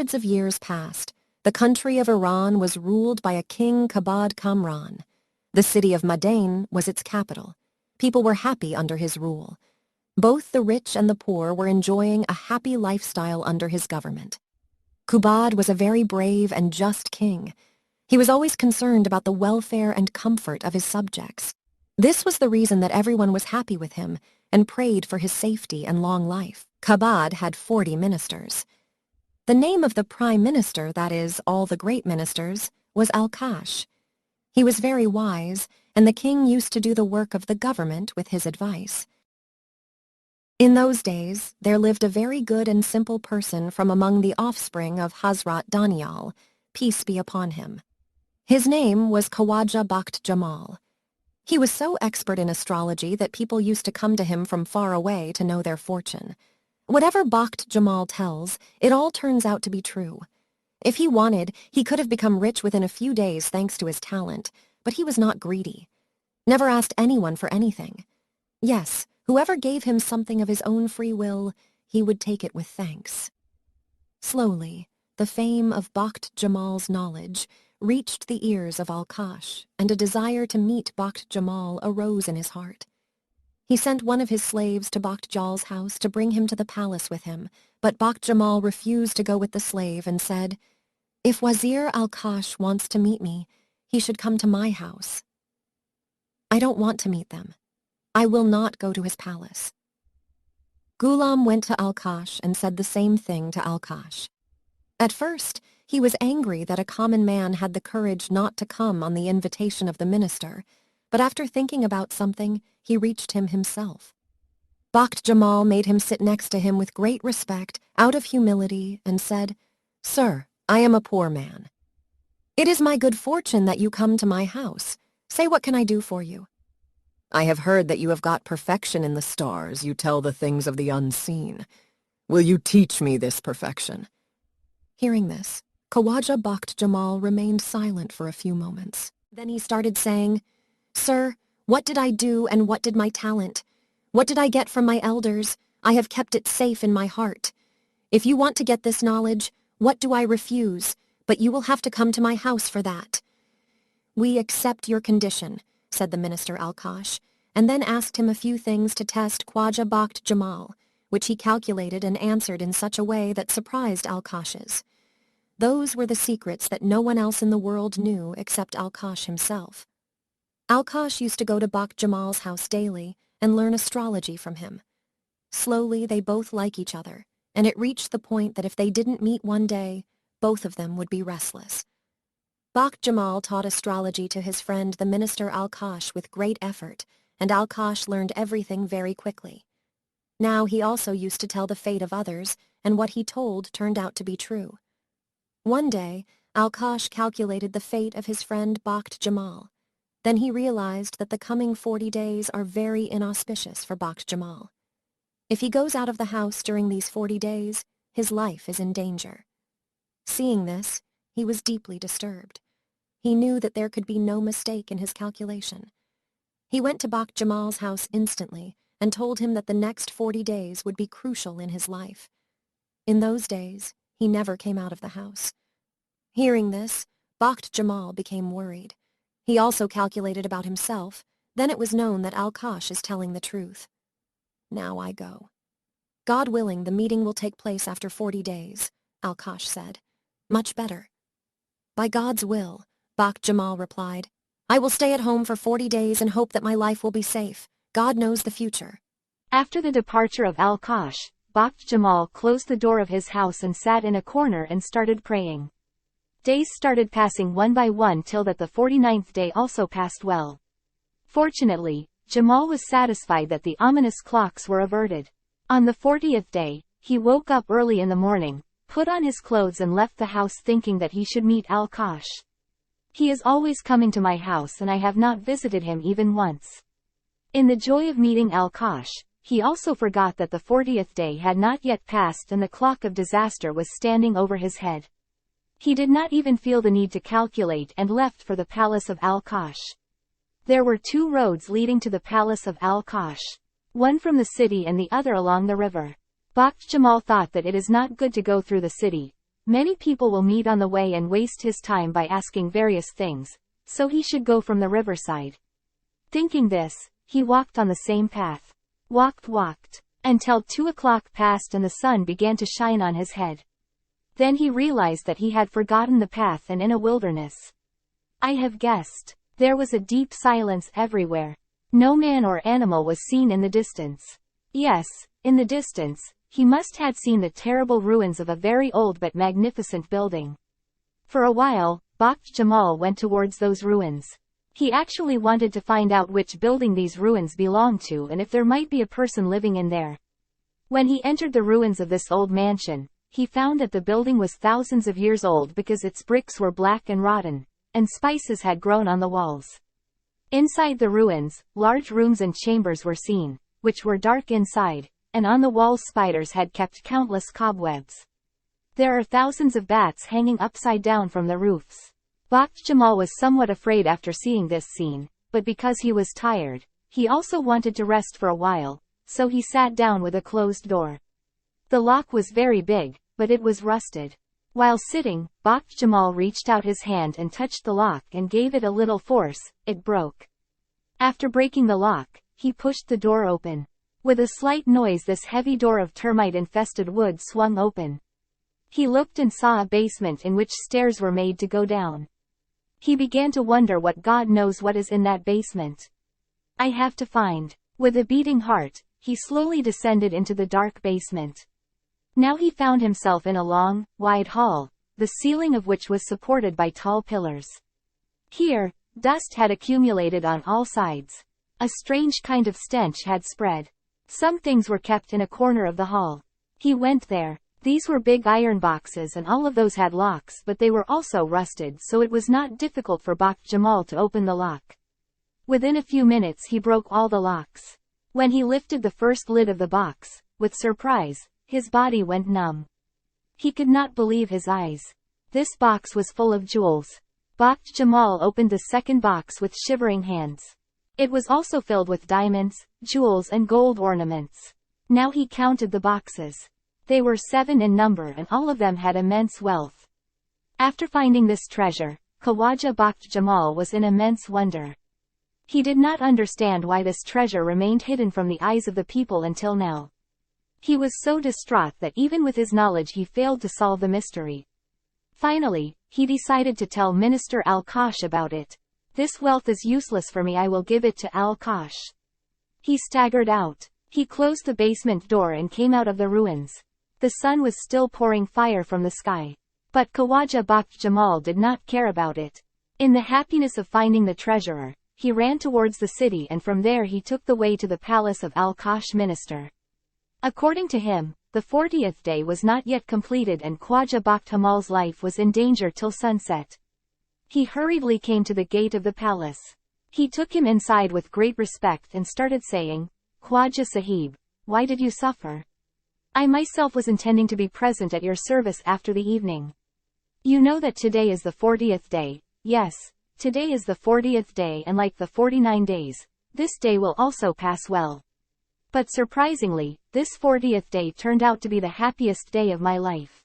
hundreds of years passed. The country of Iran was ruled by a king Kabad Kamran. The city of Madain was its capital. People were happy under his rule. Both the rich and the poor were enjoying a happy lifestyle under his government. Kubad was a very brave and just king. He was always concerned about the welfare and comfort of his subjects. This was the reason that everyone was happy with him and prayed for his safety and long life. Kabad had 40 ministers. The name of the prime minister, that is, all the great ministers, was Al-Kash. He was very wise, and the king used to do the work of the government with his advice. In those days, there lived a very good and simple person from among the offspring of Hazrat Daniel, peace be upon him. His name was Khawaja Bakht Jamal. He was so expert in astrology that people used to come to him from far away to know their fortune. Whatever Bakht Jamal tells, it all turns out to be true. If he wanted, he could have become rich within a few days thanks to his talent, but he was not greedy. Never asked anyone for anything. Yes, whoever gave him something of his own free will, he would take it with thanks. Slowly, the fame of Bakht Jamal's knowledge reached the ears of Al-Kash, and a desire to meet Bakht Jamal arose in his heart. He sent one of his slaves to Bakht Jamal's house to bring him to the palace with him, but Bakht Jamal refused to go with the slave and said, "If Wazir Al-Kash wants to meet me, he should come to my house. I don't want to meet them. I will not go to his palace." Ghulam went to Al-Kash and said the same thing to Al-Kash. At first, he was angry that a common man had the courage not to come on the invitation of the minister, but after thinking about something, he reached him himself. Bakht Jamal made him sit next to him with great respect, out of humility, and said, "Sir, I am a poor man. It is my good fortune that you come to my house. Say, what can I do for you?" "I have heard that you have got perfection in the stars. You tell the things of the unseen. Will you teach me this perfection?" Hearing this, Khawaja Bakht Jamal remained silent for a few moments. Then he started saying, "Sir, what did I do and what did my talent? What did I get from my elders? I have kept it safe in my heart. If you want to get this knowledge, what do I refuse? But you will have to come to my house for that." "We accept your condition," said the minister Al-Kash, and then asked him a few things to test Khawaja Bakht Jamal, which he calculated and answered in such a way that surprised Al-Kash's. Those were the secrets that no one else in the world knew except Al-Kash himself. Al-Kash used to go to Bakht Jamal's house daily and learn astrology from him. Slowly, they both liked each other, and it reached the point that if they didn't meet one day, both of them would be restless. Bakht Jamal taught astrology to his friend the minister Al-Kash with great effort, and Al-Kash learned everything very quickly. Now he also used to tell the fate of others, and what he told turned out to be true. One day, Al-Kash calculated the fate of his friend Bakht Jamal. Then he realized that the coming 40 days are very inauspicious for Bakht Jamal. If he goes out of the house during these 40 days, his life is in danger. Seeing this, he was deeply disturbed. He knew that there could be no mistake in his calculation. He went to Bakht Jamal's house instantly and told him that the next 40 days would be crucial in his life. In those days, he never came out of the house. Hearing this, Bakht Jamal became worried. He also calculated about himself. Then it was known that Al-Kash is telling the truth. "Now I go. God willing, the meeting will take place after 40 days, Al-Kash said. "Much better." "By God's will," Bakht Jamal replied. "I will stay at home for 40 days and hope that my life will be safe. God knows the future." After the departure of Al-Kash, Bakht Jamal closed the door of his house and sat in a corner and started praying. Days started passing one by one till that the 49th day also passed well. Fortunately, Jamal was satisfied that the ominous clocks were averted. On the 40th day, he woke up early in the morning, put on his clothes and left the house thinking that he should meet Al-Kash. "He is always coming to my house and I have not visited him even once." In the joy of meeting Al-Kash, he also forgot that the 40th day had not yet passed and the clock of disaster was standing over his head. He did not even feel the need to calculate and left for the palace of Al-Kash. There were 2 roads leading to the palace of Al-Kash, one from the city and the other along the river. Bakht Jamal thought that it is not good to go through the city, Many people will meet on the way and waste his time by asking various things, so he should go from the riverside. Thinking this, he walked on the same path. Walked, until 2 o'clock passed and the sun began to shine on his head. Then he realized that he had forgotten the path and in a wilderness. I have guessed. There was a deep silence everywhere. No man or animal was seen in the distance. Yes, in the distance, he must have seen the terrible ruins of a very old but magnificent building. For a while, Bakht Jamal went towards those ruins. He actually wanted to find out which building these ruins belonged to and if there might be a person living in there. When he entered the ruins of this old mansion, he found that the building was thousands of years old because its bricks were black and rotten, and spices had grown on the walls. Inside the ruins, large rooms and chambers were seen, which were dark inside, and on the walls spiders had kept countless cobwebs. There are thousands of bats hanging upside down from the roofs. Bakht Jamal was somewhat afraid after seeing this scene, but because he was tired, he also wanted to rest for a while, so he sat down with a closed door. The lock was very big, but it was rusted. While sitting, Bakht Jamal reached out his hand and touched the lock and gave it a little force. It broke. After breaking the lock, he pushed the door open. With a slight noise, this heavy door of termite-infested wood swung open. He looked and saw a basement in which stairs were made to go down. He began to wonder what God knows what is in that basement. I have to find. With a beating heart, he slowly descended into the dark basement. Now he found himself in a long, wide hall, the ceiling of which was supported by tall pillars. Here, dust had accumulated on all sides. A strange kind of stench had spread. Some things were kept in a corner of the hall. He went there. These were big iron boxes and all of those had locks, but they were also rusted, so it was not difficult for Bakht Jamal to open the lock. Within a few minutes he broke all the locks. When he lifted the first lid of the box, with surprise, his body went numb. He could not believe his eyes. This box was full of jewels. Bakht Jamal opened the second box with shivering hands. It was also filled with diamonds, jewels and gold ornaments. Now he counted the boxes. They were 7 in number and all of them had immense wealth. After finding this treasure, Khawaja Bakht Jamal was in immense wonder. He did not understand why this treasure remained hidden from the eyes of the people until now. He was so distraught that even with his knowledge he failed to solve the mystery. Finally, he decided to tell Minister Al-Kash about it. This wealth is useless for me, I will give it to Al-Kash. He staggered out. He closed the basement door and came out of the ruins. The sun was still pouring fire from the sky. But Khawaja Bakht Jamal did not care about it. In the happiness of finding the treasurer, he ran towards the city and from there he took the way to the palace of Al-Kash minister. According to him, the 40th day was not yet completed and Khawaja Bakht Jamal's life was in danger till sunset. He hurriedly came to the gate of the palace. He took him inside with great respect and started saying, Khwaja Sahib, why did you suffer? I myself was intending to be present at your service after the evening. You know that today is the 40th day. Yes, today is the 40th day and like the 49 days, this day will also pass well. But surprisingly, this 40th day turned out to be the happiest day of my life.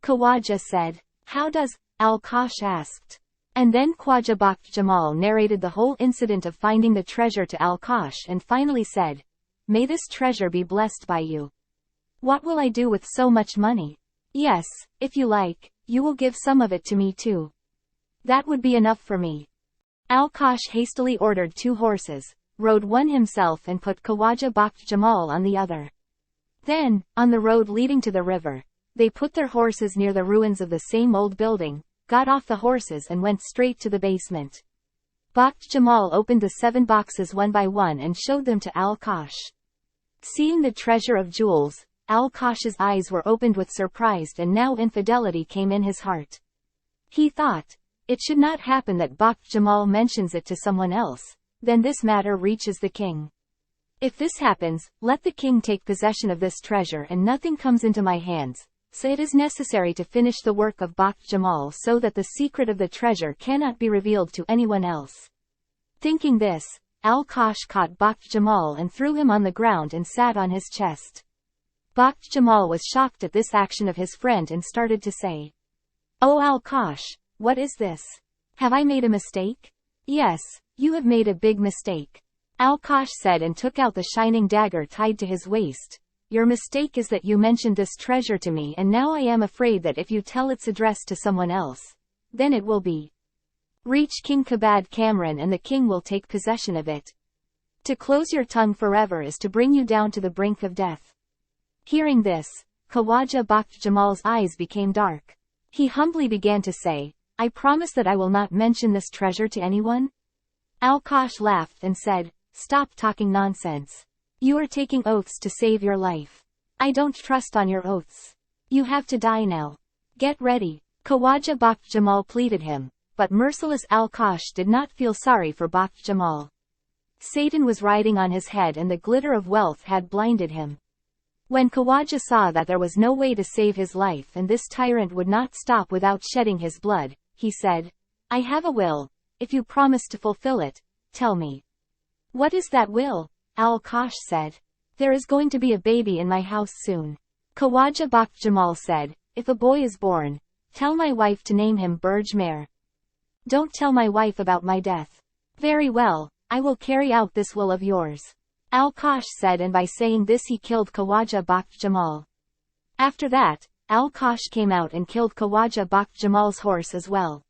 Khawaja said. How does? Al-Kash asked. And then Khwaja Bakht Jamal narrated the whole incident of finding the treasure to Al-Kash and finally said, May this treasure be blessed by you. What will I do with so much money? Yes, if you like, you will give some of it to me too. That would be enough for me. Al-Kash hastily ordered 2 horses, rode one himself and put Khawaja Bakht Jamal on the other. Then, on the road leading to the river, they put their horses near the ruins of the same old building, got off the horses and went straight to the basement. Bakht Jamal opened the 7 boxes one by one and showed them to Al-Kash. Seeing the treasure of jewels, Al-Kash's eyes were opened with surprise and now infidelity came in his heart. He thought, it should not happen that Bakht Jamal mentions it to someone else, then this matter reaches the king. If this happens, let the king take possession of this treasure and nothing comes into my hands, so it is necessary to finish the work of Bakht Jamal so that the secret of the treasure cannot be revealed to anyone else. Thinking this, Al-Kash caught Bakht Jamal and threw him on the ground and sat on his chest. Bakht Jamal was shocked at this action of his friend and started to say, "Oh Al-Kosh, what is this? Have I made a mistake?" "Yes, you have made a big mistake," Al-Kosh said and took out the shining dagger tied to his waist. "Your mistake is that you mentioned this treasure to me, and now I am afraid that if you tell its address to someone else, then it will be reach King Kabad Kamran and the king will take possession of it. To close your tongue forever is to bring you down to the brink of death." Hearing this, Khawaja Bakht Jamal's eyes became dark. He humbly began to say, "I promise that I will not mention this treasure to anyone." Al-Kosh laughed and said, "Stop talking nonsense. You are taking oaths to save your life. I don't trust on your oaths. You have to die now. Get ready." Khawaja Bakht Jamal pleaded him, but merciless Al-Kosh did not feel sorry for Bakht Jamal. Satan was riding on his head and the glitter of wealth had blinded him. When Khawaja saw that there was no way to save his life and this tyrant would not stop without shedding his blood, he said, "I have a will. If you promise to fulfill it, tell me." "What is that will?" Al-Kosh said. "There is going to be a baby in my house soon." Khawaja Bakht Jamal said, "If a boy is born, tell my wife to name him Burj Mehr. Don't tell my wife about my death." "Very well, I will carry out this will of yours," Al-Kosh said, and by saying this he killed Khawaja Bakht Jamal. After that, Al-Kosh came out and killed Khawaja Bakht Jamal's horse as well.